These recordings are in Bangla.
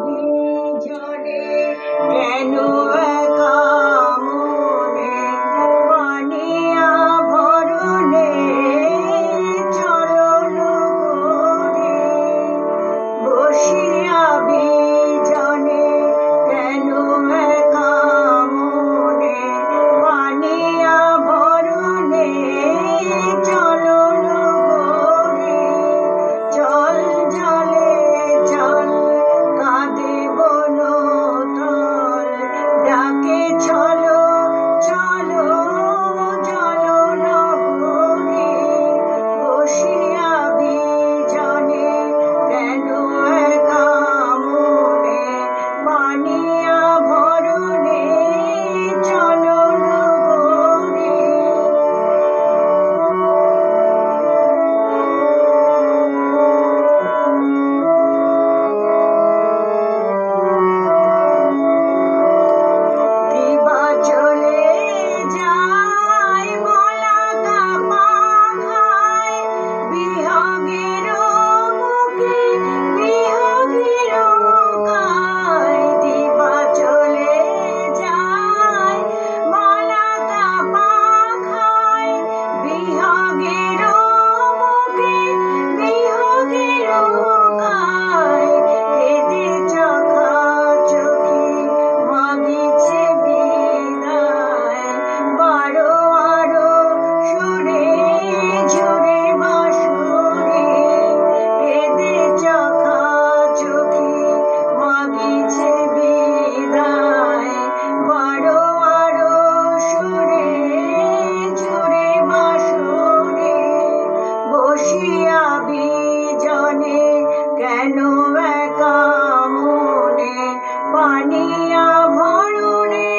বিজনে কেন একা মনে পানিয়া ভরণে চলন করে বসিয়া বিজনে কেন একা মনে পানিয়া ভরণে চলন করে চল জলে চল কাঁদে বনতল ডাকে চলো চলো জল নহরে বসিয়া বিজনে কেন একা মনে পানিয়া ভরণে চলো নহরে দিবা চলে যায় মলা কাপা খায় বিহগের মুখে বিহগের কায় দিবা চলে যায় মলা কাপা খায় বিহগের মুখে বিহগের কায় কেঁদে চোখা চোখে মাগিছে বিদায় বারো আরো সুরে ঝুরে বাঁশুরে কেঁদে চোখা চোখে মাগিছে বিদায় বারো আরো সুরে ঝুরে বাঁশুরে বসিয়া বিজনে কেন একা মনে পানিয়া ভরণে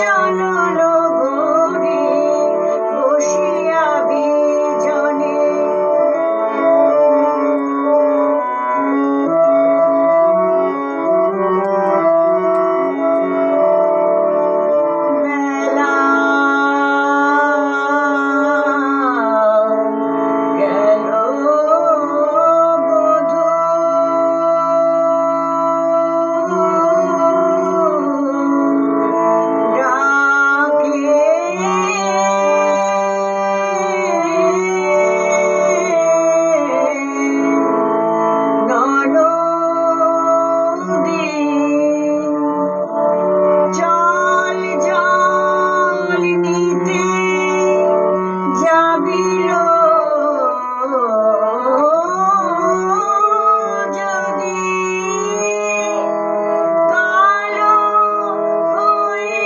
চলল গরে বসিয়া বিজনে বেলা গেল বধূ ডাকে ননদী জল জল নিতে যাবিল যদি কালো হয়ে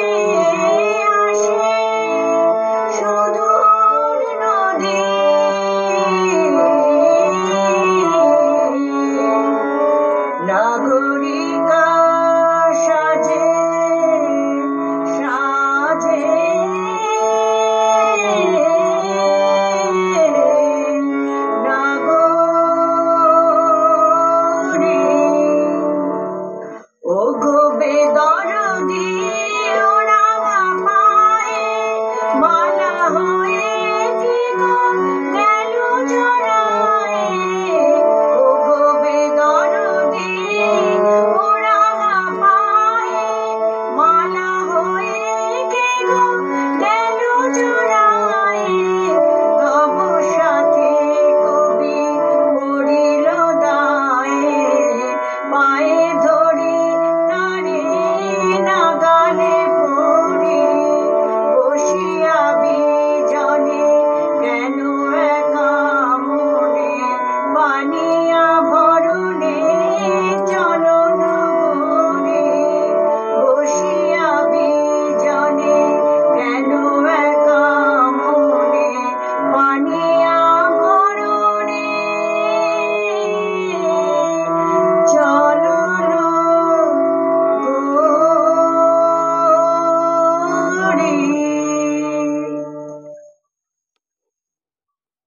আসে সুদূর নদী নাগরিকা সাজে সাজে নাগরী ও গো বেদরদি ও রাঙা পায়ে মালা হয়ে কি গো গেল জড়ায়ে ও গো বেদরদি ও রাঙা পায়ে মালা হয়ে কি গো গেল জড়ায়ে তব সাথে কবি পড়িল দায়ে পায়ে